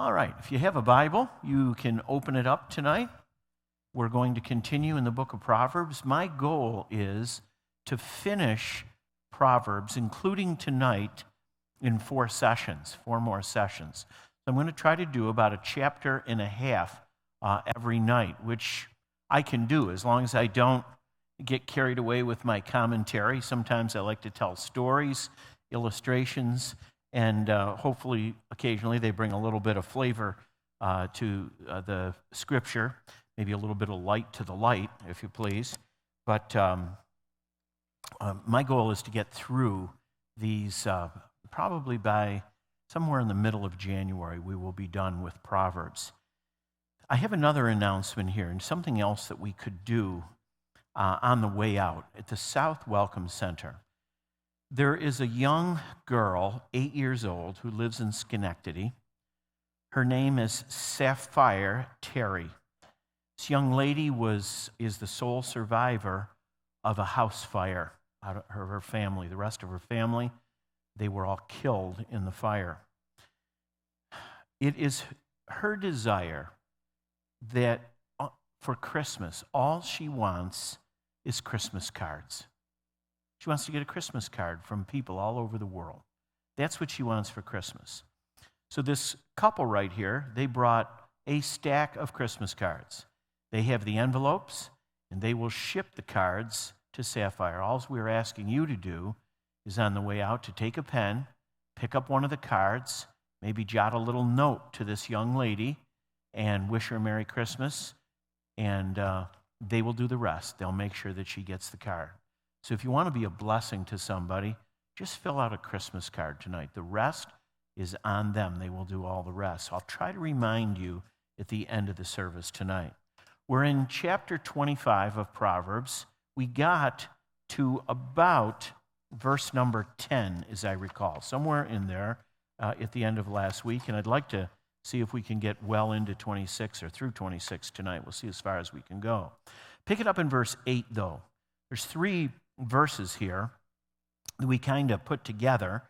All right, if you have a Bible, you can open it up tonight. We're going to continue in the book of Proverbs. My goal is to finish Proverbs, including tonight, in 4 more sessions. So I'm going to try to do about a chapter and a half every night, which I can do as long as I don't get carried away with my commentary. Sometimes I like to tell stories, illustrations, and hopefully occasionally they bring a little bit of flavor to the scripture, maybe a little bit of light to the light, if you please. But my goal is to get through these probably by somewhere in the middle of January. We will be done with Proverbs. I have another announcement here and something else that we could do on the way out at the South Welcome Center. There is a young girl, 8 years old, who lives in Schenectady. Her name is Sapphire Terry. This young lady is the sole survivor of a house fire out of her family. The rest of her family, they were all killed in the fire. It is her desire that for Christmas, all she wants is Christmas cards. She wants to get a Christmas card from people all over the world. That's what she wants for Christmas. So this couple right here, they brought a stack of Christmas cards. They have the envelopes, and they will ship the cards to Sapphire. All we're asking you to do is on the way out to take a pen, pick up one of the cards, maybe jot a little note to this young lady, and wish her a Merry Christmas, and they will do the rest. They'll make sure that she gets the card. So if you want to be a blessing to somebody, just fill out a Christmas card tonight. The rest is on them. They will do all the rest. So I'll try to remind you at the end of the service tonight. We're in chapter 25 of Proverbs. We got to about verse number 10, as I recall, somewhere in there at the end of last week, and I'd like to see if we can get well into 26 or through 26 tonight. We'll see as far as we can go. Pick it up in verse 8, though. There's 3 verses here that we kind of put together.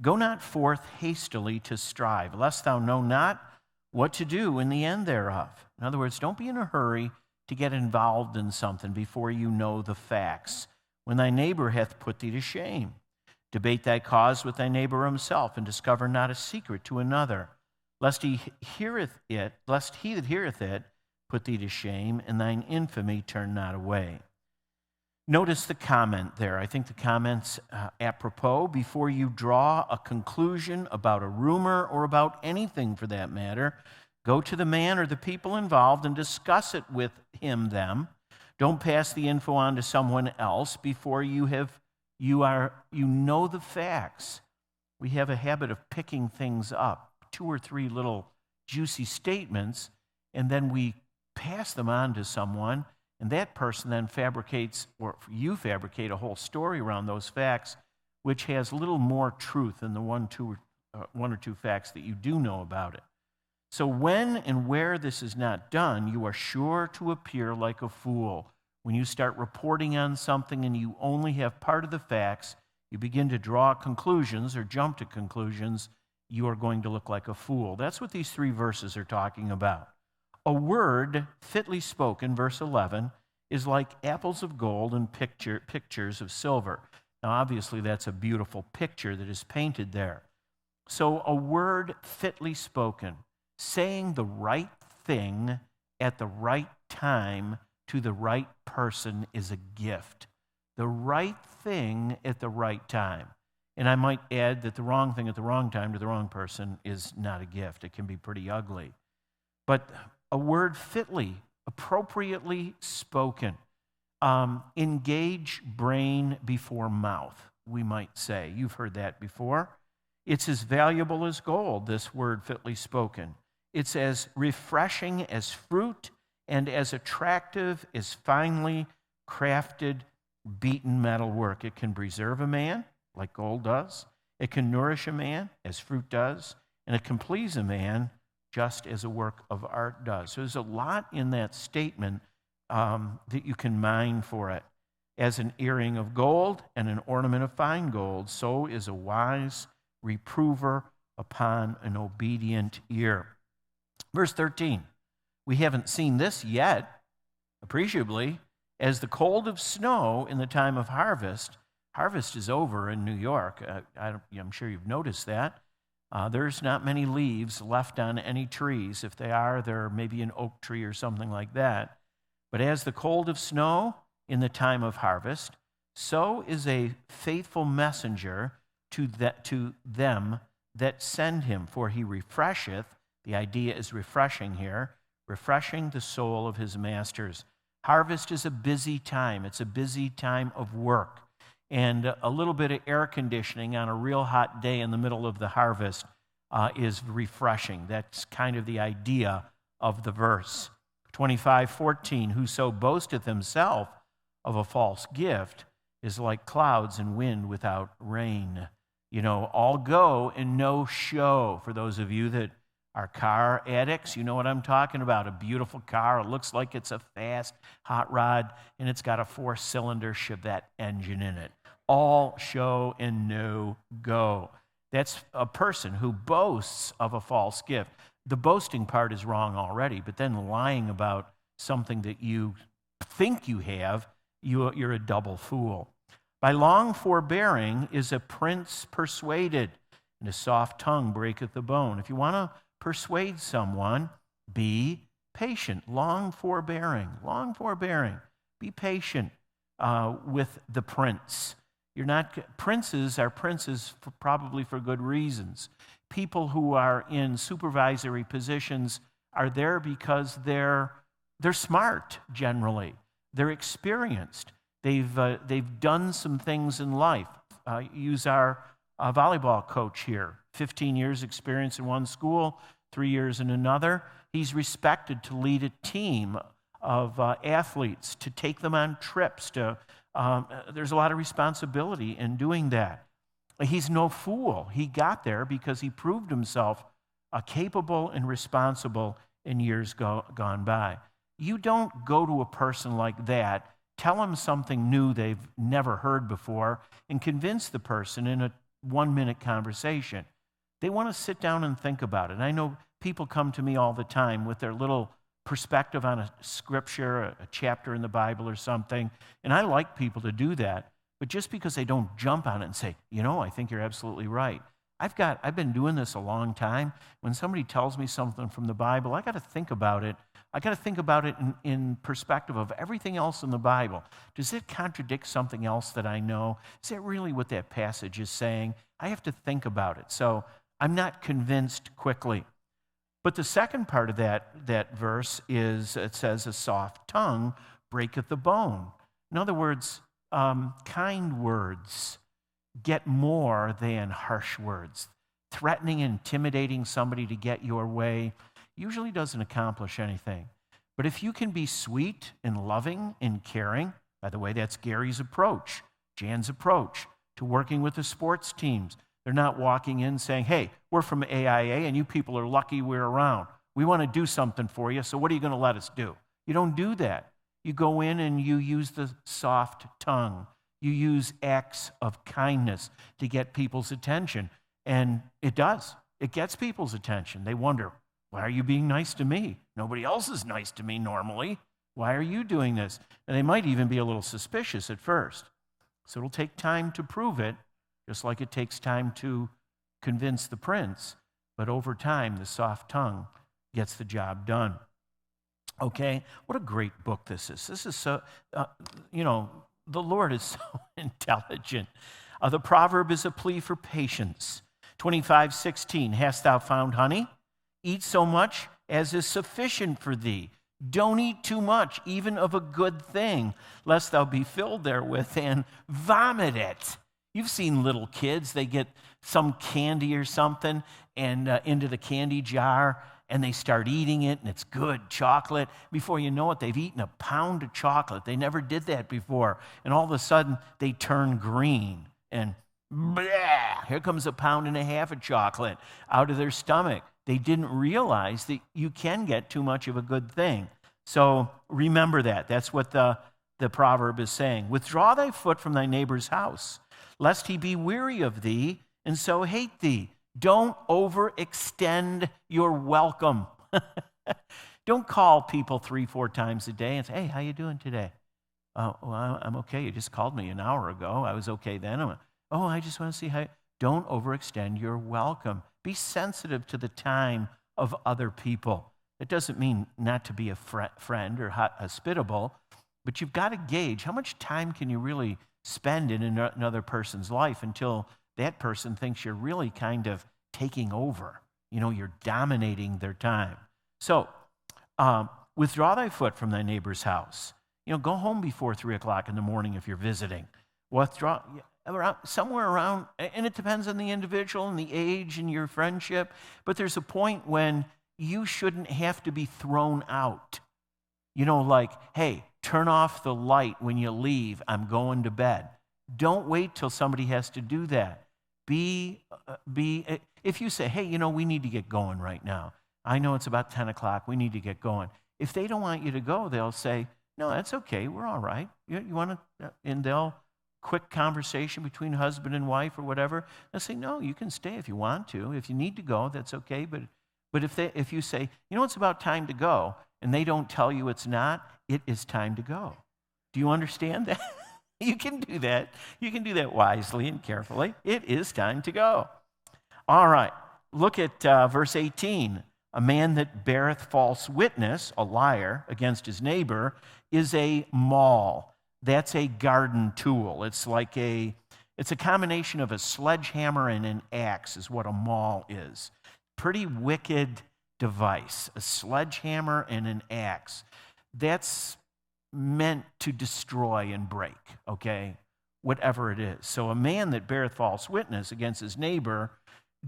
Go not forth hastily to strive, lest thou know not what to do in the end thereof. In other words, don't be in a hurry to get involved in something before you know the facts. When thy neighbor hath put thee to shame, debate thy cause with thy neighbor himself, and discover not a secret to another, lest he that heareth it put thee to shame, and thine infamy turn not away. Notice the comment there. I think the comment's apropos. Before you draw a conclusion about a rumor or about anything for that matter, go to the man or the people involved and discuss it with them. Don't pass the info on to someone else before you know the facts. We have a habit of picking things up, 2 or 3 little juicy statements, and then we pass them on to someone. And that person then fabricates, or you fabricate a whole story around those facts, which has little more truth than the one or two facts that you do know about it. So when and where this is not done, you are sure to appear like a fool. When you start reporting on something and you only have part of the facts, you begin to draw conclusions or jump to conclusions, you are going to look like a fool. That's what these 3 verses are talking about. A word fitly spoken, verse 11, is like apples of gold and pictures of silver. Now, obviously, that's a beautiful picture that is painted there. So a word fitly spoken, saying the right thing at the right time to the right person is a gift. The right thing at the right time. And I might add that the wrong thing at the wrong time to the wrong person is not a gift. It can be pretty ugly. But a word fitly, appropriately spoken. Engage brain before mouth, we might say. You've heard that before. It's as valuable as gold, this word fitly spoken. It's as refreshing as fruit and as attractive as finely crafted, beaten metal work. It can preserve a man, like gold does. It can nourish a man, as fruit does. And it can please a man, just as a work of art does. So there's a lot in that statement that you can mine for it. As an earring of gold and an ornament of fine gold, so is a wise reprover upon an obedient ear. Verse 13, we haven't seen this yet, appreciably, as the cold of snow in the time of harvest. Harvest is over in New York. I'm sure you've noticed that. There's not many leaves left on any trees. If they are, they're maybe an oak tree or something like that. But as the cold of snow in the time of harvest, so is a faithful messenger to them that send him. For he refresheth, the idea is refreshing here, refreshing the soul of his masters. Harvest is a busy time. It's a busy time of work. And a little bit of air conditioning on a real hot day in the middle of the harvest is refreshing. That's kind of the idea of the verse. 25:14, whoso boasteth himself of a false gift is like clouds and wind without rain. All go and no show. For those of you that are car addicts, you know what I'm talking about. A beautiful car. It looks like it's a fast hot rod, and it's got a 4-cylinder Chevette engine in it. All show and no go. That's a person who boasts of a false gift. The boasting part is wrong already, but then lying about something that you think you have, you're a double fool. By long forbearing is a prince persuaded, and a soft tongue breaketh the bone. If you want to persuade someone, be patient. Long forbearing. Be patient with the prince. Princes are princes probably for good reasons. People who are in supervisory positions are there because they're smart generally. They're experienced. They've done some things in life. Use our volleyball coach here. 15 years experience in one school, 3 years in another. He's respected to lead a team of athletes, to take them on trips. There's a lot of responsibility in doing that. He's no fool. He got there because he proved himself capable and responsible in years gone by. You don't go to a person like that, tell them something new they've never heard before, and convince the person in a 1-minute conversation. They want to sit down and think about it. And I know people come to me all the time with their little perspective on a scripture, a chapter in the Bible or something, and I like people to do that, but just because they don't jump on it and say, I think you're absolutely right. I've been doing this a long time. When somebody tells me something from the Bible, I got to think about it. I got to think about it in perspective of everything else in the Bible. Does it contradict something else that I know? Is that really what that passage is saying? I have to think about it. So I'm not convinced quickly. But the second part of that verse is, it says, a soft tongue breaketh the bone. In other words, kind words get more than harsh words. Threatening, intimidating somebody to get your way usually doesn't accomplish anything. But if you can be sweet and loving and caring, by the way, that's Gary's approach, Jan's approach to working with the sports teams. They're not walking in saying, hey, we're from AIA and you people are lucky we're around. We want to do something for you, so what are you going to let us do? You don't do that. You go in and you use the soft tongue. You use acts of kindness to get people's attention. And it does. It gets people's attention. They wonder, why are you being nice to me? Nobody else is nice to me normally. Why are you doing this? And they might even be a little suspicious at first. So it'll take time to prove it, just like it takes time to convince the prince. But over time, the soft tongue gets the job done. Okay? What a great book this is. This is so, the Lord is so intelligent. The proverb is a plea for patience. 25:16, hast thou found honey? Eat so much as is sufficient for thee. Don't eat too much, even of a good thing, lest thou be filled therewith and vomit it. You've seen little kids, they get some candy or something and into the candy jar, and they start eating it, and it's good chocolate. Before you know it, they've eaten a pound of chocolate. They never did that before. And all of a sudden, they turn green, and blah, here comes a pound and a half of chocolate out of their stomach. They didn't realize that you can get too much of a good thing. So remember that. That's what the proverb is saying. Withdraw thy foot from thy neighbor's house, lest he be weary of thee, and so hate thee. Don't overextend your welcome. Don't call people 3-4 times a day and say, hey, how you doing today? Well, I'm okay. You just called me an hour ago. I was okay then. I just want to see how. Don't overextend your welcome. Be sensitive to the time of other people. It doesn't mean not to be a friend or hospitable, but you've got to gauge how much time can you really spend in another person's life until that person thinks you're really kind of taking over. You're dominating their time. So, withdraw thy foot from thy neighbor's house. Go home before 3 o'clock in the morning if you're visiting. Withdraw somewhere around, and it depends on the individual and the age and your friendship, but there's a point when you shouldn't have to be thrown out. Like, hey, turn off the light when you leave. I'm going to bed. Don't wait till somebody has to do that. If you say, hey, we need to get going right now. I know it's about 10 o'clock. We need to get going. If they don't want you to go, they'll say, no, that's okay. We're all right. You want to, and they'll, quick conversation between husband and wife or whatever, they'll say, no, you can stay if you want to. If you need to go, that's okay. But if you say, it's about time to go, and they don't tell you it's not, it is time to go. Do you understand that? You can do that. You can do that wisely and carefully. It is time to go. All right. Look at verse 18. A man that beareth false witness, a liar, against his neighbor, is a maul. That's a garden tool. It's a combination of a sledgehammer and an axe is what a maul is. Pretty wicked device. A sledgehammer and an axe. That's meant to destroy and break, okay? Whatever it is. So a man that beareth false witness against his neighbor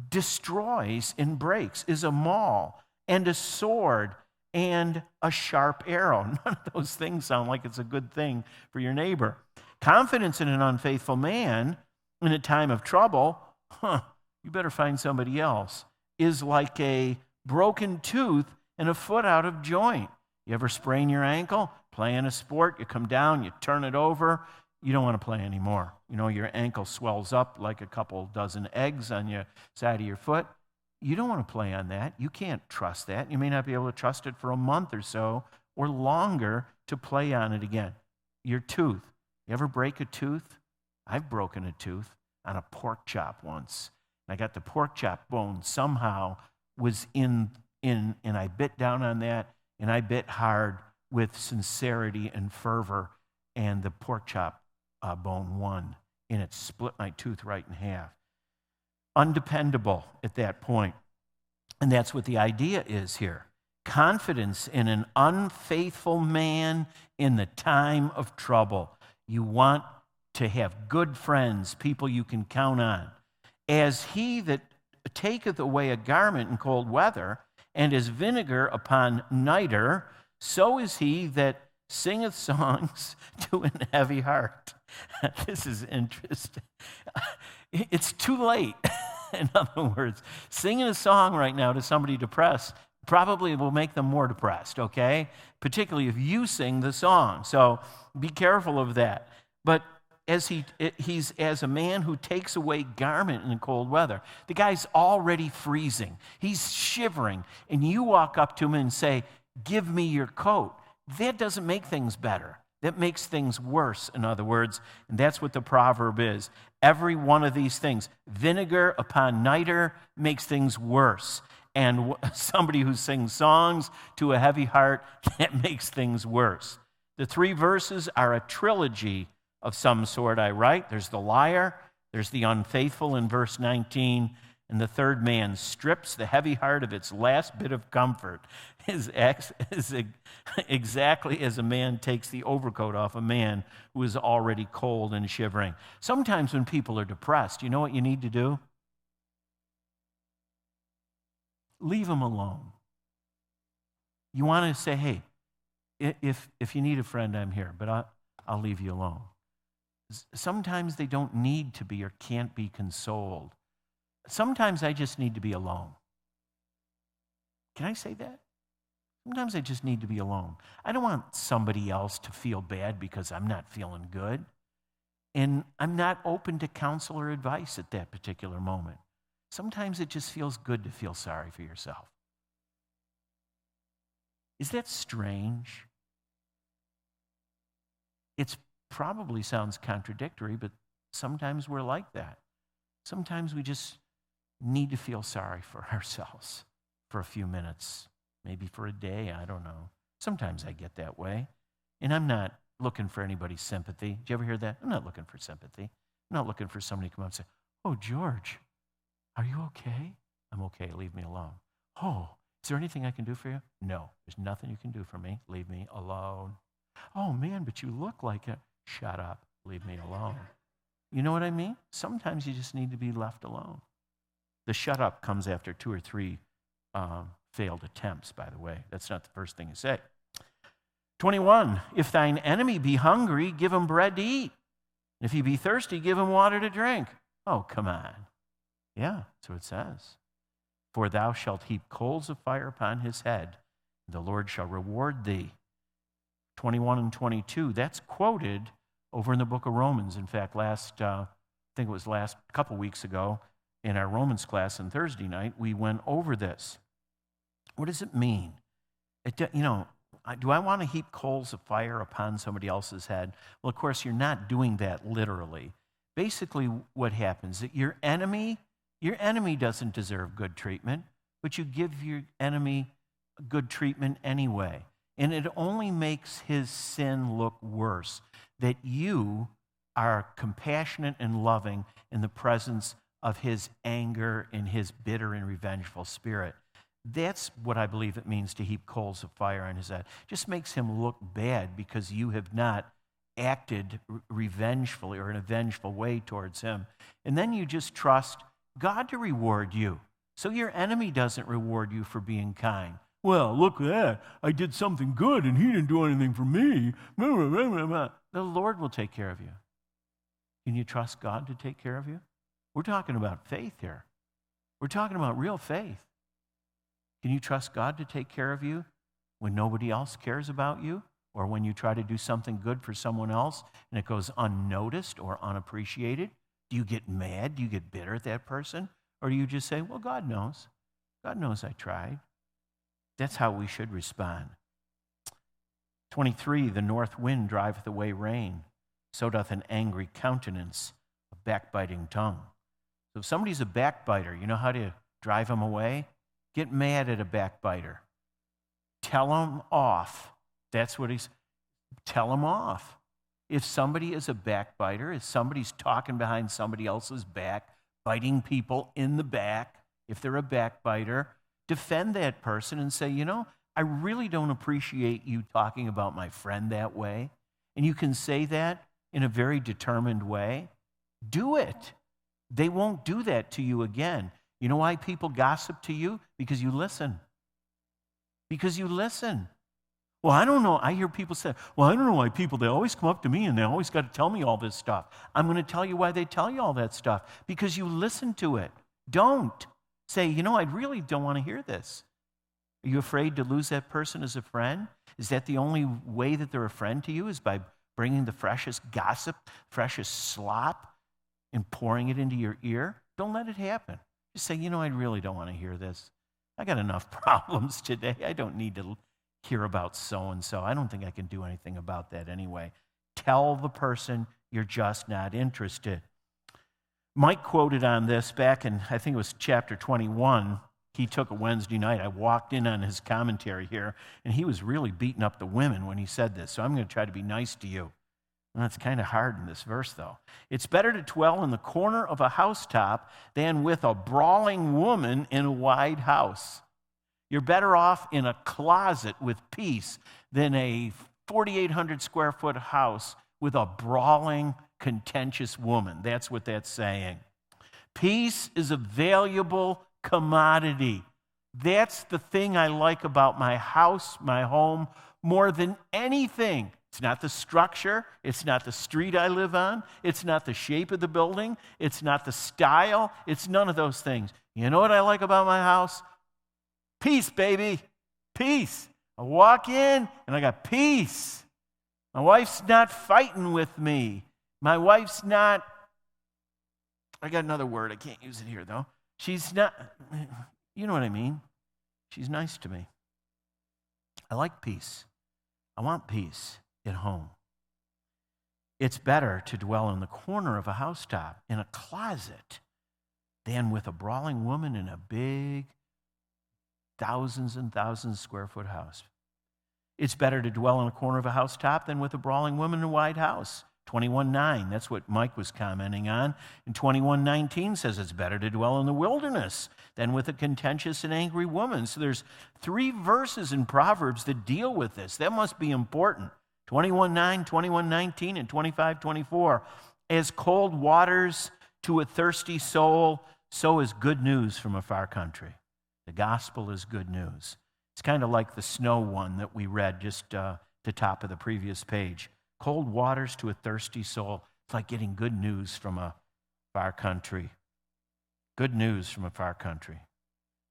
destroys and breaks, is a maul, and a sword, and a sharp arrow. None of those things sound like it's a good thing for your neighbor. Confidence in an unfaithful man in a time of trouble, you better find somebody else, is like a broken tooth and a foot out of joint. You ever sprain your ankle, playing a sport, you come down, you turn it over, you don't want to play anymore. Your ankle swells up like a couple dozen eggs on your side of your foot. You don't want to play on that. You can't trust that. You may not be able to trust it for a month or so or longer to play on it again. Your tooth. You ever break a tooth? I've broken a tooth on a pork chop once. I got the pork chop bone somehow was in, and I bit down on that, and I bit hard with sincerity and fervor, and the pork chop bone won, and it split my tooth right in half. Undependable at that point. And that's what the idea is here. Confidence in an unfaithful man in the time of trouble. You want to have good friends, people you can count on. As he that taketh away a garment in cold weather, and is vinegar upon nitre, so is he that singeth songs to an heavy heart. This is interesting. It's too late. In other words, singing a song right now to somebody depressed probably will make them more depressed, okay? Particularly if you sing the song. So be careful of that. But he's as a man who takes away garment in cold weather. The guy's already freezing. He's shivering. And you walk up to him and say, give me your coat. That doesn't make things better. That makes things worse, in other words. And that's what the proverb is. Every one of these things, vinegar upon nitre, makes things worse. And somebody who sings songs to a heavy heart, that makes things worse. The 3 verses are a trilogy of some sort, I write. There's the liar, there's the unfaithful in verse 19, and the third man strips the heavy heart of its last bit of comfort. Is exactly as a man takes the overcoat off a man who is already cold and shivering. Sometimes when people are depressed, you know what you need to do? Leave them alone. You want to say, hey, if you need a friend, I'm here, but I'll leave you alone. Sometimes they don't need to be or can't be consoled. Sometimes I just need to be alone. Can I say that? Sometimes I just need to be alone. I don't want somebody else to feel bad because I'm not feeling good. And I'm not open to counsel or advice at that particular moment. Sometimes it just feels good to feel sorry for yourself. Is that strange? It probably sounds contradictory, but sometimes we're like that. Sometimes we just need to feel sorry for ourselves for a few minutes, maybe for a day, I don't know. Sometimes I get that way. And I'm not looking for anybody's sympathy. Did you ever hear that? I'm not looking for sympathy. I'm not looking for somebody to come up and say, "Oh, George, are you okay?" "I'm okay, leave me alone." "Oh, is there anything I can do for you?" "No, there's nothing you can do for me. Leave me alone." "Oh, man, but you look like it." "Shut up, leave me alone." You know what I mean? Sometimes you just need to be left alone. The shut up comes after 2 or 3 failed attempts, by the way. That's not the first thing you say. 21, if thine enemy be hungry, give him bread to eat. If he be thirsty, give him water to drink. Oh, come on. Yeah, that's what it says. For thou shalt heap coals of fire upon his head, and the Lord shall reward thee. 21 and 22, that's quoted over in the book of Romans. In fact, I think it was last couple weeks ago in our Romans class on Thursday night, we went over this. What does it mean? Do I want to heap coals of fire upon somebody else's head? Well, of course, you're not doing that literally. Basically, what happens is that your enemy doesn't deserve good treatment, but you give your enemy good treatment anyway. And it only makes his sin look worse, that you are compassionate and loving in the presence of his anger and his bitter and revengeful spirit. That's what I believe it means to heap coals of fire on his head. Just makes him look bad because you have not acted revengefully or in a vengeful way towards him. And then you just trust God to reward you. So your enemy doesn't reward you for being kind. "Well, look at that. I did something good and he didn't do anything for me." The Lord will take care of you. Can you trust God to take care of you? We're talking about faith here. We're talking about real faith. Can you trust God to take care of you when nobody else cares about you, or when you try to do something good for someone else and it goes unnoticed or unappreciated? Do you get mad? Do you get bitter at that person? Or do you just say, "Well, God knows. God knows I tried"? That's how we should respond. 23, the north wind driveth away rain, so doth an angry countenance a backbiting tongue. So if somebody's a backbiter, you know how to drive them away? Get mad at a backbiter. Tell them off. That's what tell them off. If somebody is a backbiter, if somebody's talking behind somebody else's back, biting people in the back, if they're a backbiter, defend that person and say, "I really don't appreciate you talking about my friend that way." And you can say that in a very determined way. Do it. They won't do that to you again. You know why people gossip to you? Because you listen. Because you listen. "Well, I don't know." I hear people say, "Well, I don't know why they always come up to me and they always got to tell me all this stuff." I'm going to tell you why they tell you all that stuff. Because you listen to it. Don't say, "I really don't want to hear this." Are you afraid to lose that person as a friend? Is that the only way that they're a friend to you, is by bringing the freshest gossip, freshest slop, and pouring it into your ear? Don't let it happen. Just say, "I really don't want to hear this. I got enough problems today. I don't need to hear about so-and-so. I don't think I can do anything about that anyway." Tell the person you're just not interested. Mike quoted on this back in, I think it was chapter 21. He took a Wednesday night. I walked in on his commentary here, and he was really beating up the women when he said this. So I'm going to try to be nice to you. And that's kind of hard in this verse, though. "It's better to dwell in the corner of a housetop than with a brawling woman in a wide house." You're better off in a closet with peace than a 4,800 square foot house with a brawling, contentious woman. That's what that's saying. Peace is a valuable commodity. That's the thing I like about my house, my home, more than anything. It's not the structure. It's not the street I live on. It's not the shape of the building. It's not the style. It's none of those things. You know what I like about my house? Peace, baby. Peace. I walk in and I got peace. My wife's not fighting with me. My wife's not, I got another word. I can't use it here, though. She's not, you know what I mean. She's nice to me. I like peace. I want peace at home. It's better to dwell in the corner of a housetop, in a closet, than with a brawling woman in a big, thousands and thousands square foot house. It's better to dwell in a corner of a housetop than with a brawling woman in a wide house. 21:9, that's what Mike was commenting on. And 21:19 says it's better to dwell in the wilderness than with a contentious and angry woman. So there's 3 verses in Proverbs that deal with this. That must be important. 21:9, 21:19, and 25:24. As cold waters to a thirsty soul, so is good news from a far country. The gospel is good news. It's kind of like the snow one that we read just the top of the previous page. Cold waters to a thirsty soul. It's like getting good news from a far country. Good news from a far country.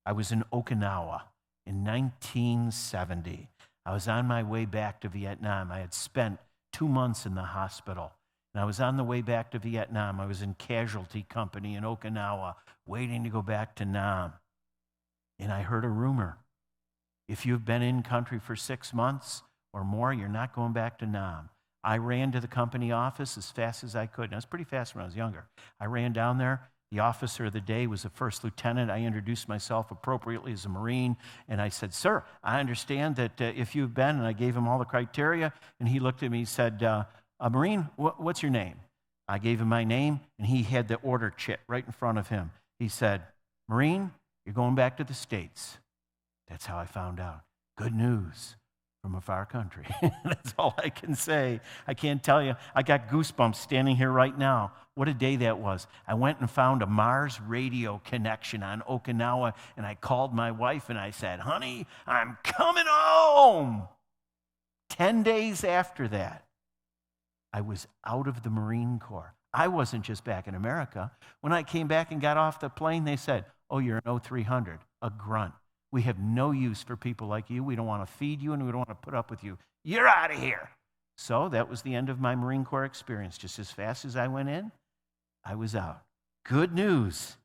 I was in Okinawa in 1970. I was on my way back to Vietnam. I had spent 2 months in the hospital. And I was on the way back to Vietnam. I was in casualty company in Okinawa, waiting to go back to Nam. And I heard a rumor. If you've been in country for 6 months or more, you're not going back to Nam. I ran to the company office as fast as I could. And I was pretty fast when I was younger. I ran down there. The officer of the day was a first lieutenant. I introduced myself appropriately as a Marine. And I said, "Sir, I understand that if you've been," and I gave him all the criteria. And he looked at me and said, "A Marine, what's your name?" I gave him my name, and he had the order chit right in front of him. He said, "Marine, you're going back to the States." That's how I found out. Good news from a far country. That's all I can say. I can't tell you. I got goosebumps standing here right now. What a day that was. I went and found a Mars radio connection on Okinawa, and I called my wife, and I said, "Honey, I'm coming home." 10 days after that, I was out of the Marine Corps. I wasn't just back in America. When I came back and got off the plane, they said, "Oh, you're an O-300, a grunt. We have no use for people like you. We don't want to feed you, and we don't want to put up with you. You're out of here." So that was the end of my Marine Corps experience. Just as fast as I went in, I was out. Good news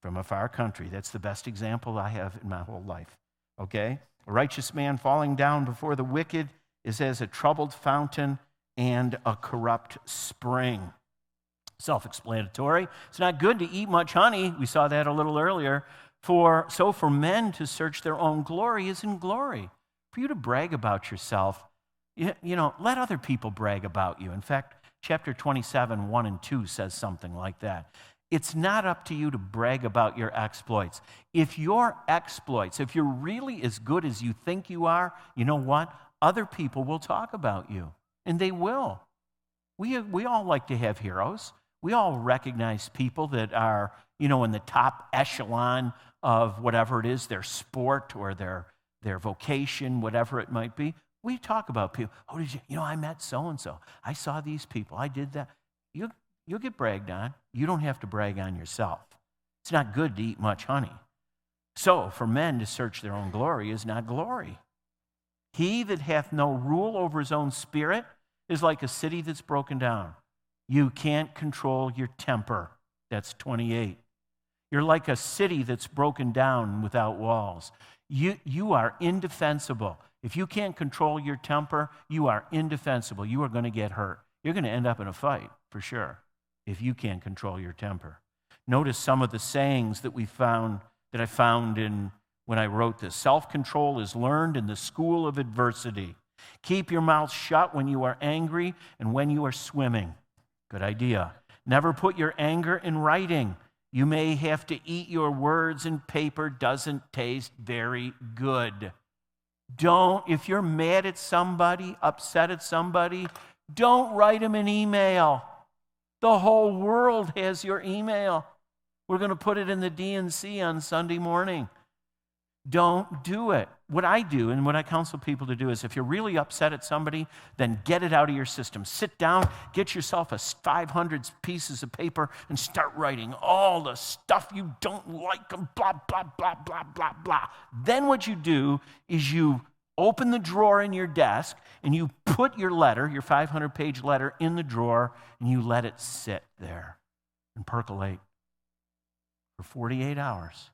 from a far country. That's the best example I have in my whole life. Okay? A righteous man falling down before the wicked is as a troubled fountain and a corrupt spring. Self-explanatory. It's not good to eat much honey. We saw that a little earlier. For men to search their own glory isn't glory. For you to brag about yourself, let other people brag about you. In fact, chapter 27, 1 and 2 says something like that. It's not up to you to brag about your exploits. If you're really as good as you think you are, you know what? Other people will talk about you, and they will. We all like to have heroes. We all recognize people that are, in the top echelon of whatever it is, their sport or their vocation, whatever it might be. We talk about people. "Oh, did you? I met so-and-so. I saw these people. I did that." You'll get bragged on. You don't have to brag on yourself. It's not good to eat much honey. So, for men to search their own glory is not glory. He that hath no rule over his own spirit is like a city that's broken down. You can't control your temper. That's 28. You're like a city that's broken down without walls. You are indefensible. If you can't control your temper, you are indefensible. You are going to get hurt. You're going to end up in a fight, for sure, if you can't control your temper. Notice some of the sayings that I found in when I wrote this. Self-control is learned in the school of adversity. Keep your mouth shut when you are angry and when you are swimming. Good idea. Never put your anger in writing. You may have to eat your words, and paper doesn't taste very good. If you're mad at somebody, upset at somebody, don't write them an email. The whole world has your email. We're going to put it in the DNC on Sunday morning. Don't do it. What I do and what I counsel people to do is if you're really upset at somebody, then get it out of your system. Sit down, get yourself 500 pieces of paper and start writing all the stuff you don't like and blah, blah, blah, blah, blah, blah. Then what you do is you open the drawer in your desk and you put your 500-page letter in the drawer, and you let it sit there and percolate for 48 hours.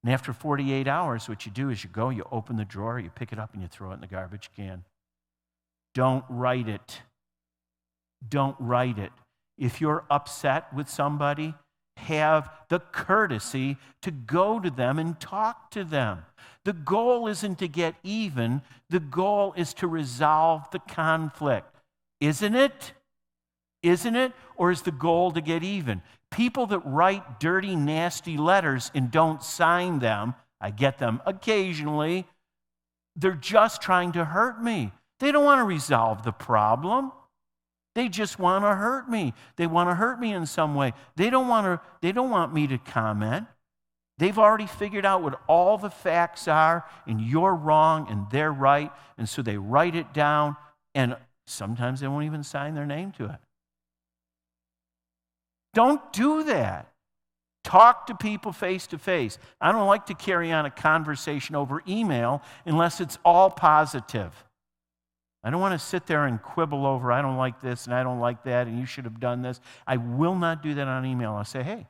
And after 48 hours, what you do is you go, you open the drawer, you pick it up, and you throw it in the garbage can. Don't write it. Don't write it. If you're upset with somebody, have the courtesy to go to them and talk to them. The goal isn't to get even. The goal is to resolve the conflict. Isn't it? Isn't it? Or is the goal to get even? People that write dirty, nasty letters and don't sign them, I get them occasionally, they're just trying to hurt me. They don't want to resolve the problem. They just want to hurt me. They want to hurt me in some way. They don't want me to comment. They've already figured out what all the facts are, and you're wrong and they're right, and so they write it down, and sometimes they won't even sign their name to it. Don't do that. Talk to people face to face. I don't like to carry on a conversation over email unless it's all positive. I don't want to sit there and quibble over, I don't like this and I don't like that and you should have done this. I will not do that on email. I'll say, hey,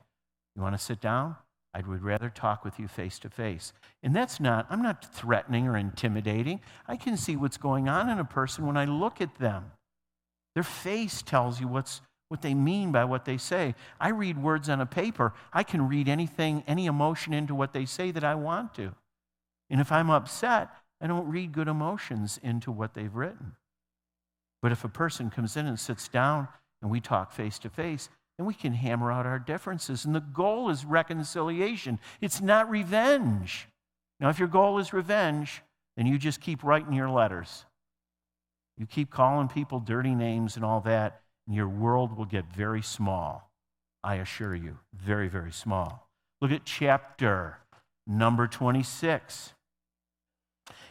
you want to sit down? I would rather talk with you face to face. And I'm not threatening or intimidating. I can see what's going on in a person when I look at them. Their face tells you what they mean by what they say. I read words on a paper. I can read anything, any emotion into what they say that I want to. And if I'm upset, I don't read good emotions into what they've written. But if a person comes in and sits down and we talk face to face, then we can hammer out our differences. And the goal is reconciliation. It's not revenge. Now, if your goal is revenge, then you just keep writing your letters. You keep calling people dirty names and all that, and your world will get very small. I assure you, very, very small. Look at chapter number 26.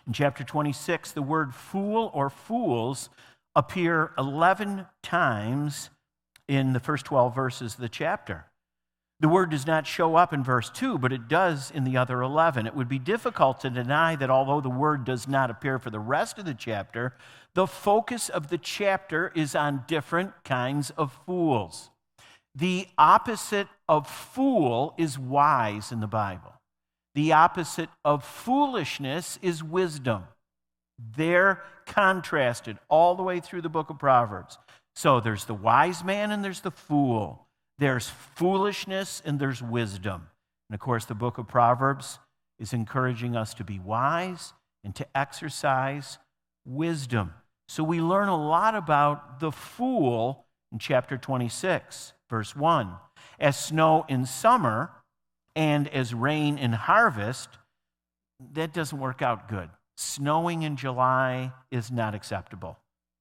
In chapter 26, the word fool or fools appear 11 times in the first 12 verses of the chapter. The word does not show up in verse 2, but it does in the other 11. It would be difficult to deny that although the word does not appear for the rest of the chapter, the focus of the chapter is on different kinds of fools. The opposite of fool is wise in the Bible. The opposite of foolishness is wisdom. They're contrasted all the way through the book of Proverbs. So there's the wise man and there's the fool. There's foolishness and there's wisdom. And of course, the book of Proverbs is encouraging us to be wise and to exercise wisdom. So we learn a lot about the fool in chapter 26, verse 1. As snow in summer and as rain in harvest, that doesn't work out good. Snowing in July is not acceptable,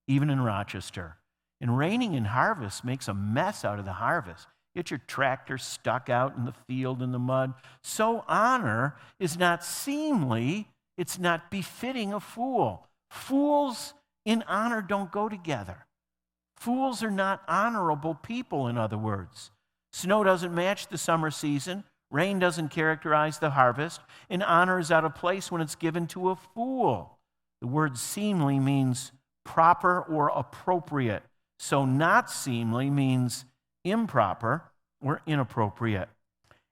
even in Rochester. And raining in harvest makes a mess out of the harvest. Get your tractor stuck out in the field in the mud. So honor is not seemly. It's not befitting a fool. Fools in honor don't go together. Fools are not honorable people, in other words. Snow doesn't match the summer season. Rain doesn't characterize the harvest. And honor is out of place when it's given to a fool. The word seemly means proper or appropriate. So not seemly means improper or inappropriate.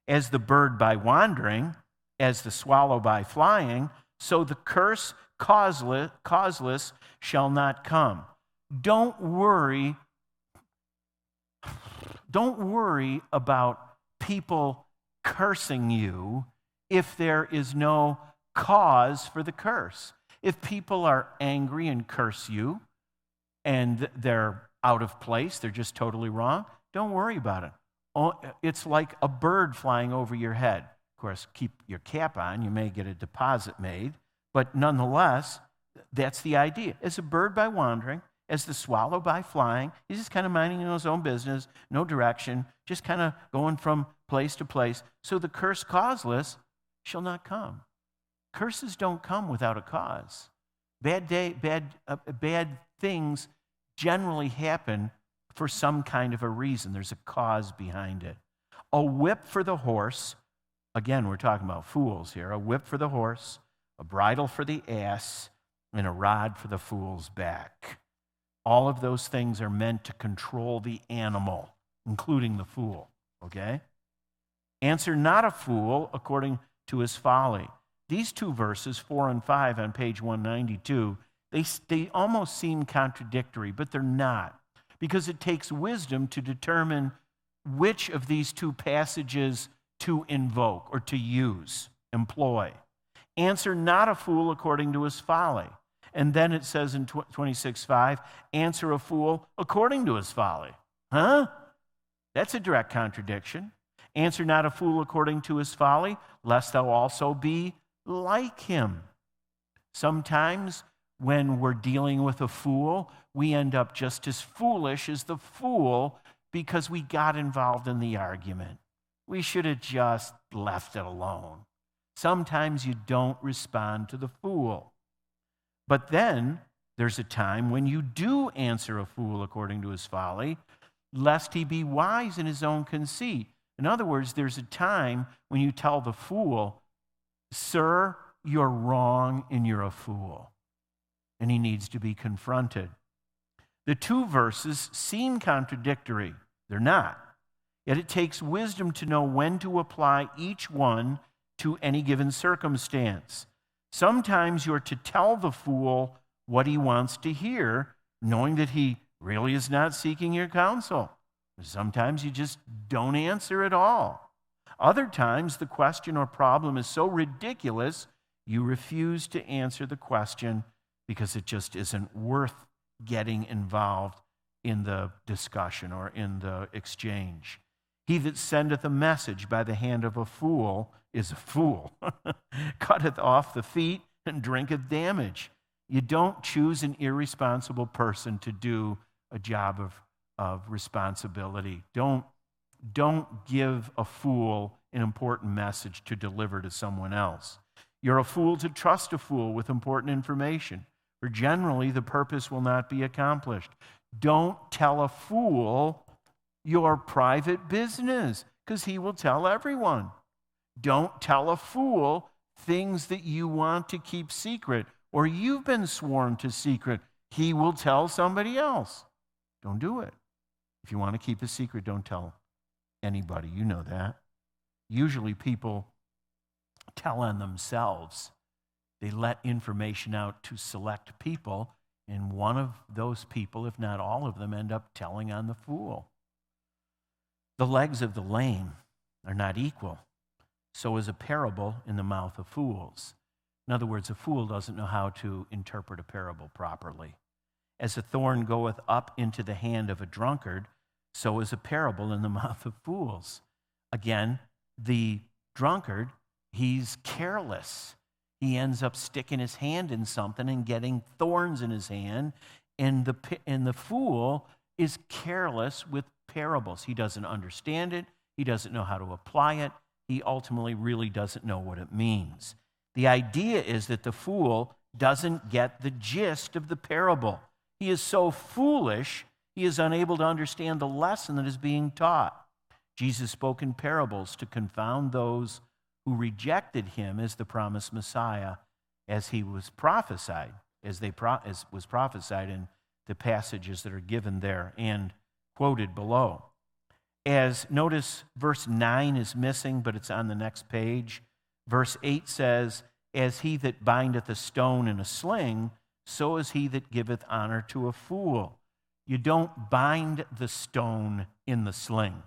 As the bird by wandering, as the swallow by flying, so the curse causeless shall not come. Don't worry about people cursing you if there is no cause for the curse. If people are angry and curse you and they're out of place, they're just totally wrong, don't worry about it. It's like a bird flying over your head. Of course, keep your cap on. You may get a deposit made, but nonetheless, that's the idea. As a bird by wandering, as the swallow by flying, he's just kind of minding his own business, no direction, just kind of going from place to place. So the curse causeless shall not come. Curses don't come without a cause. Bad things generally happen for some kind of a reason. There's a cause behind it. A whip for the horse, again, we're talking about fools here, a whip for the horse, a bridle for the ass, and a rod for the fool's back. All of those things are meant to control the animal, including the fool, okay? Answer not a fool according to his folly. These two verses, 4 and 5 on page 192, they almost seem contradictory, but they're not, because it takes wisdom to determine which of these two passages to invoke or to use, employ. Answer not a fool according to his folly. And then it says in 26:5, answer a fool according to his folly. Huh? That's a direct contradiction. Answer not a fool according to his folly, lest thou also be like him. Sometimes when we're dealing with a fool, we end up just as foolish as the fool because we got involved in the argument. We should have just left it alone. Sometimes you don't respond to the fool. But then there's a time when you do answer a fool according to his folly, lest he be wise in his own conceit. In other words, there's a time when you tell the fool, sir, you're wrong and you're a fool. And he needs to be confronted. The two verses seem contradictory. They're not. Yet it takes wisdom to know when to apply each one to any given circumstance. Sometimes you're to tell the fool what he wants to hear, knowing that he really is not seeking your counsel. Sometimes you just don't answer at all. Other times the question or problem is so ridiculous, you refuse to answer the question because it just isn't worth getting involved in the discussion or in the exchange. He that sendeth a message by the hand of a fool is a fool, cutteth off the feet and drinketh damage. You don't choose an irresponsible person to do a job of responsibility. Don't give a fool an important message to deliver to someone else. You're a fool to trust a fool with important information, for generally the purpose will not be accomplished. Don't tell a fool your private business, because he will tell everyone. Don't tell a fool things that you want to keep secret or you've been sworn to secret. He will tell somebody else. Don't do it. If you want to keep a secret, don't tell anybody. You know that. Usually people tell on themselves. They let information out to select people, and one of those people, if not all of them, end up telling on the fool. The legs of the lame are not equal. So is a parable in the mouth of fools. In other words, a fool doesn't know how to interpret a parable properly. As a thorn goeth up into the hand of a drunkard, so is a parable in the mouth of fools. Again, the drunkard, he's careless. He ends up sticking his hand in something and getting thorns in his hand, and the fool is careless with parables. He doesn't understand it. He doesn't know how to apply it. He ultimately really doesn't know what it means. The idea is that the fool doesn't get the gist of the parable. He is so foolish, he is unable to understand the lesson that is being taught. Jesus spoke in parables to confound those who rejected him as the promised Messiah, as he was prophesied, as was prophesied in the passages that are given there and quoted below. As notice, verse 9 is missing, but it's on the next page. Verse 8 says, as he that bindeth a stone in a sling, so is he that giveth honor to a fool. You don't bind the stone in the sling.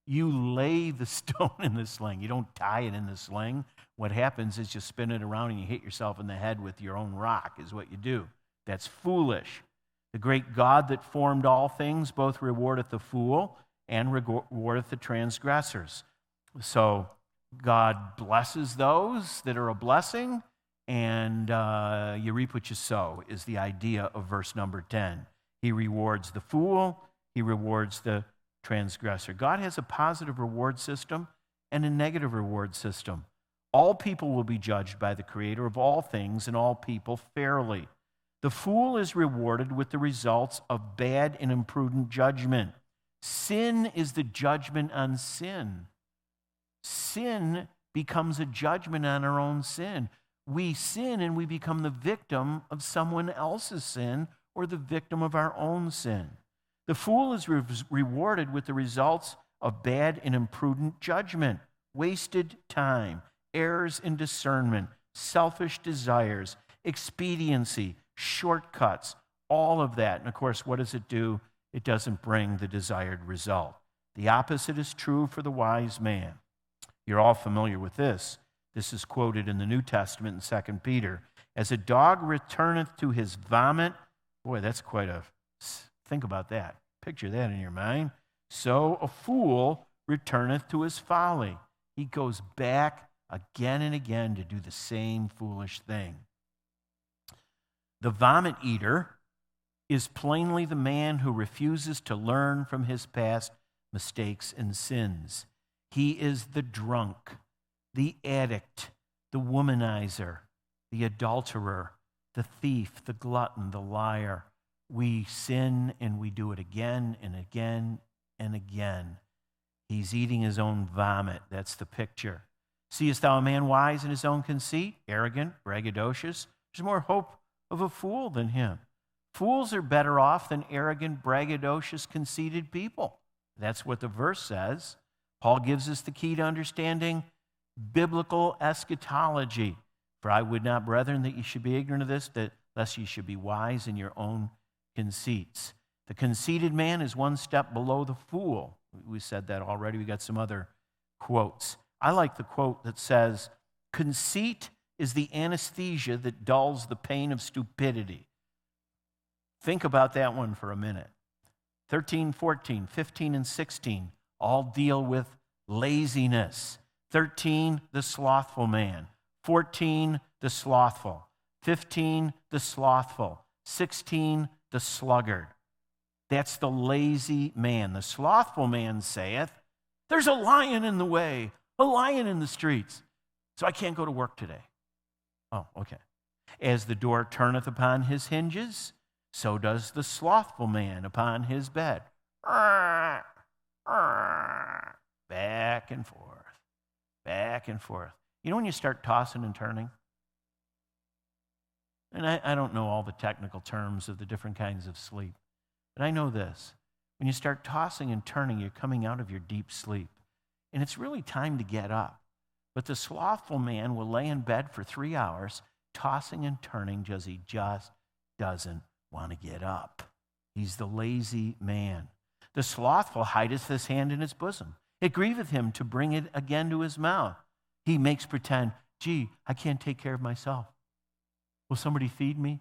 You lay the stone in the sling. You don't tie it in the sling. What happens is you spin it around and you hit yourself in the head with your own rock is what you do. That's foolish. The great God that formed all things both rewardeth the fool and rewardeth the transgressors. So God blesses those that are a blessing, and you reap what you sow is the idea of verse number 10. He rewards the fool. He rewards the transgressor. God has a positive reward system and a negative reward system. All people will be judged by the Creator of all things and all people fairly. The fool is rewarded with the results of bad and imprudent judgment. Sin is the judgment on sin. Sin becomes a judgment on our own sin. We sin and we become the victim of someone else's sin or the victim of our own sin. The fool is rewarded with the results of bad and imprudent judgment, wasted time, errors in discernment, selfish desires, expediency, shortcuts, all of that. And of course, what does it do? It doesn't bring the desired result. The opposite is true for the wise man. You're all familiar with this. This is quoted in the New Testament in 2 Peter. As a dog returneth to his vomit, boy, that's quite a, think about that. Picture that in your mind. So a fool returneth to his folly. He goes back again and again to do the same foolish thing. The vomit eater is plainly the man who refuses to learn from his past mistakes and sins. He is the drunk, the addict, the womanizer, the adulterer, the thief, the glutton, the liar. We sin and we do it again and again and again. He's eating his own vomit. That's the picture. Seest thou a man wise in his own conceit, arrogant, braggadocious? There's more hope of a fool than him. Fools are better off than arrogant, braggadocious, conceited people. That's what the verse says. Paul gives us the key to understanding biblical eschatology. For I would not, brethren, that ye should be ignorant of this, that lest ye should be wise in your own conceits. The conceited man is one step below the fool. We said that already. We got some other quotes. I like the quote that says, conceit is the anesthesia that dulls the pain of stupidity. Think about that one for a minute. 13, 14, 15, and 16 all deal with laziness. 13, the slothful man. 14, the slothful. 15, the slothful. 16, the sluggard. That's the lazy man. The slothful man saith, there's a lion in the way, a lion in the streets, so I can't go to work today. Oh, okay. As the door turneth upon his hinges, so does the slothful man upon his bed. Back and forth, back and forth. You know when you start tossing and turning? And I don't know all the technical terms of the different kinds of sleep, but I know this. When you start tossing and turning, you're coming out of your deep sleep. And it's really time to get up. But the slothful man will lay in bed for 3 hours, tossing and turning because he just doesn't want to get up. He's the lazy man. The slothful hideth his hand in his bosom. It grieveth him to bring it again to his mouth. He makes pretend, gee, I can't take care of myself. Will somebody feed me?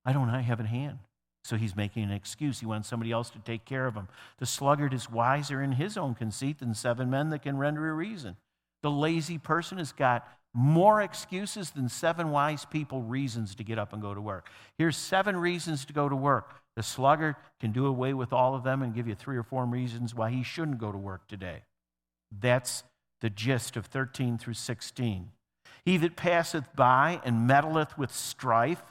I have a hand. So he's making an excuse. He wants somebody else to take care of him. The sluggard is wiser in his own conceit than 7 men that can render a reason. The lazy person has got more excuses than 7 wise people reasons to get up and go to work. Here's 7 reasons to go to work. The sluggard can do away with all of them and give you 3 or 4 reasons why he shouldn't go to work today. That's the gist of 13 through 16. He that passeth by and meddleth with strife,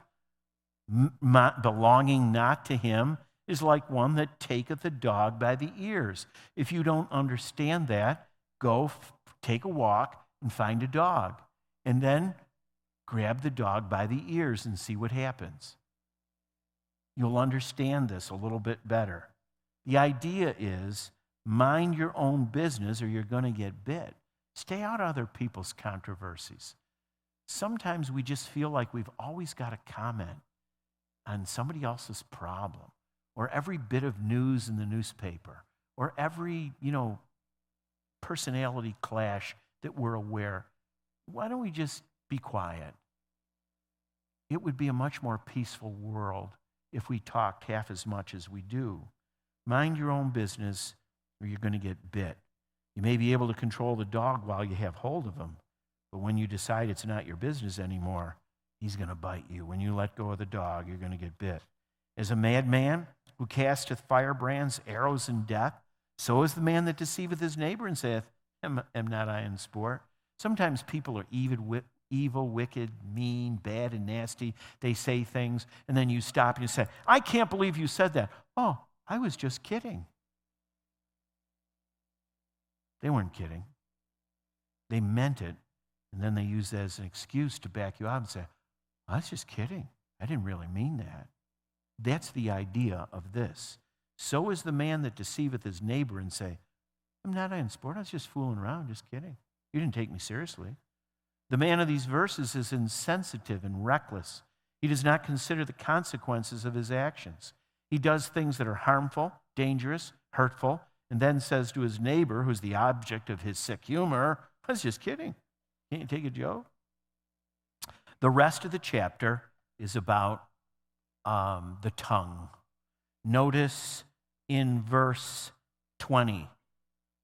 belonging not to him, is like one that taketh a dog by the ears. If you don't understand that, go take a walk and find a dog. And then grab the dog by the ears and see what happens. You'll understand this a little bit better. The idea is mind your own business or you're going to get bit. Stay out of other people's controversies. Sometimes we just feel like we've always got to comment on somebody else's problem or every bit of news in the newspaper or every, personality clash that we're aware. Why don't we just be quiet? It would be a much more peaceful world if we talked half as much as we do. Mind your own business or you're going to get bit. You may be able to control the dog while you have hold of him, but when you decide it's not your business anymore, he's going to bite you. When you let go of the dog, you're going to get bit. As a madman who casteth firebrands, arrows, and death, so is the man that deceiveth his neighbor and saith, am not I in sport? Sometimes people are evil, wicked, mean, bad, and nasty. They say things, and then you stop and you say, I can't believe you said that. Oh, I was just kidding. They weren't kidding. They meant it, and then they use that as an excuse to back you up and say, I was just kidding. I didn't really mean that. That's the idea of this. So is the man that deceiveth his neighbor and say, I'm not in sport. I was just fooling around, just kidding. You didn't take me seriously. The man of these verses is insensitive and reckless. He does not consider the consequences of his actions. He does things that are harmful, dangerous, hurtful, and then says to his neighbor, who's the object of his sick humor, I was just kidding. Can't you take a joke? The rest of the chapter is about the tongue. Notice in verse 20,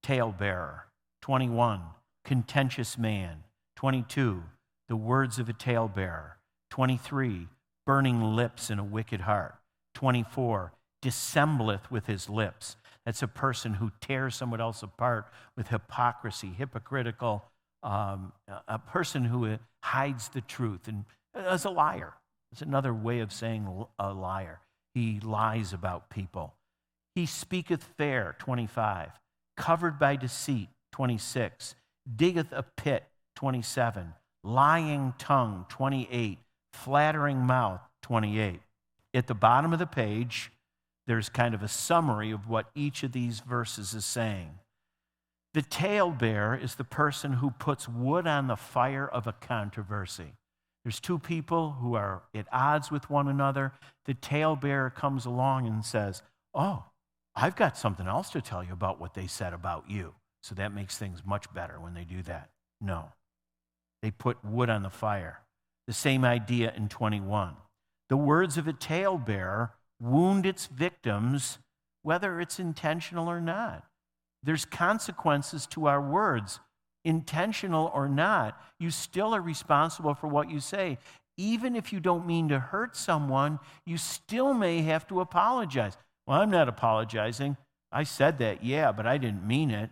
talebearer. 21, contentious man. 22, the words of a talebearer. 23, burning lips and a wicked heart. 24, dissembleth with his lips. That's a person who tears someone else apart with hypocrisy, hypocritical, a person who hides the truth and is a liar. It's another way of saying a liar. He lies about people. He speaketh fair, 25, covered by deceit, 26, diggeth a pit, 27, lying tongue, 28, flattering mouth, 28. At the bottom of the page, there's kind of a summary of what each of these verses is saying. The talebearer is the person who puts wood on the fire of a controversy. There's two people who are at odds with one another. The talebearer comes along and says, oh, I've got something else to tell you about what they said about you. So that makes things much better when they do that. No. They put wood on the fire. The same idea in 21. The words of a talebearer wound its victims, whether it's intentional or not. There's consequences to our words, intentional or not. You still are responsible for what you say. Even if you don't mean to hurt someone, you still may have to apologize. Well, I'm not apologizing. I said that, yeah, but I didn't mean it.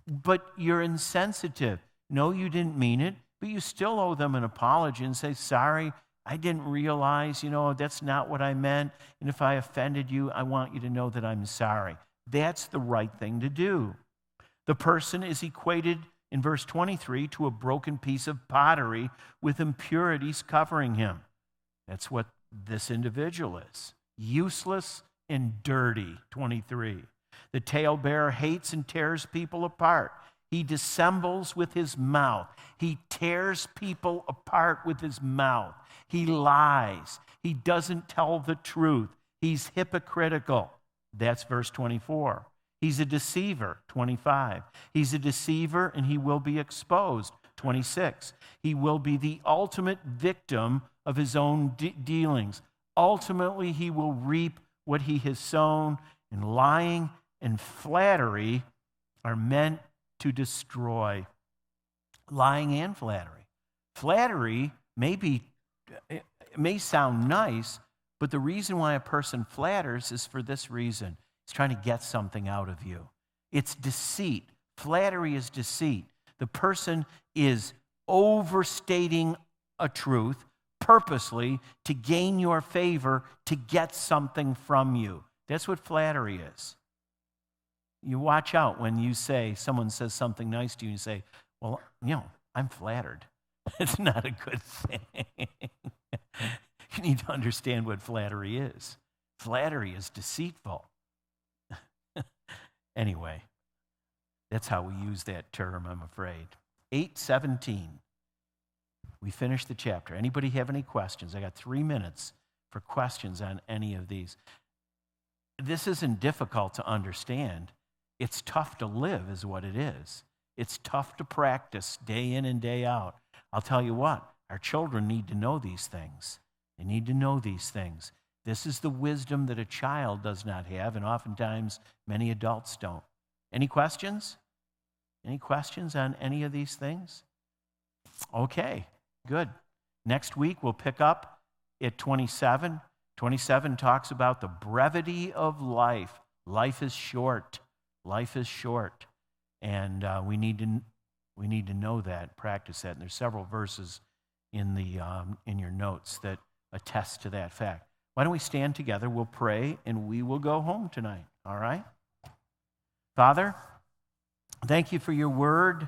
But you're insensitive. No, you didn't mean it, but you still owe them an apology and say, sorry, I didn't realize, that's not what I meant. And if I offended you, I want you to know that I'm sorry. That's the right thing to do. The person is equated in verse 23 to a broken piece of pottery with impurities covering him. That's what this individual is. Useless and dirty, 23. The talebearer hates and tears people apart. He dissembles with his mouth. He tears people apart with his mouth. He lies. He doesn't tell the truth. He's hypocritical. That's verse 24. He's a deceiver, 25. He's a deceiver and he will be exposed, 26. He will be the ultimate victim of his own dealings. Ultimately, he will reap what he has sown, and lying and flattery are meant to destroy. Lying and flattery. Flattery may sound nice, but the reason why a person flatters is for this reason. He's trying to get something out of you. It's deceit. Flattery is deceit. The person is overstating a truth purposely to gain your favor, to get something from you. That's what flattery is. You watch out when someone says something nice to you and you say, well, I'm flattered. It's not a good thing. You need to understand what flattery is. Flattery is deceitful. Anyway, that's how we use that term, I'm afraid. 8:17. We finished the chapter. Anybody have any questions? I got 3 minutes for questions on any of these. This isn't difficult to understand. It's tough to live is what it is. It's tough to practice day in and day out. I'll tell you what, our children need to know these things. They need to know these things. This is the wisdom that a child does not have, and oftentimes many adults don't. Any questions? Any questions on any of these things? Okay, good. Next week we'll pick up at 27. 27 talks about the brevity of life. Life is short. Life is short. And we need to know that, practice that. And there's several verses in your notes that attest to that fact. Why don't we stand together? We'll pray, and we will go home tonight. All right? Father, thank you for your word.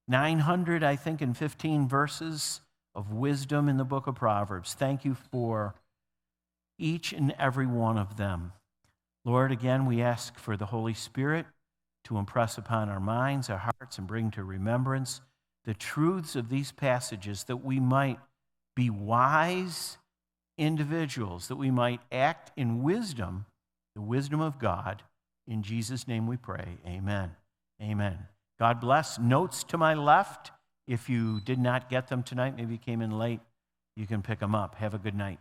915 verses of wisdom in the book of Proverbs. Thank you for each and every one of them. Lord, again, we ask for the Holy Spirit to impress upon our minds, our hearts, and bring to remembrance the truths of these passages, that we might be wise individuals, that we might act in wisdom, the wisdom of God. In Jesus' name we pray. Amen. Amen. God bless. Notes to my left. If you did not get them tonight, maybe you came in late, you can pick them up. Have a good night.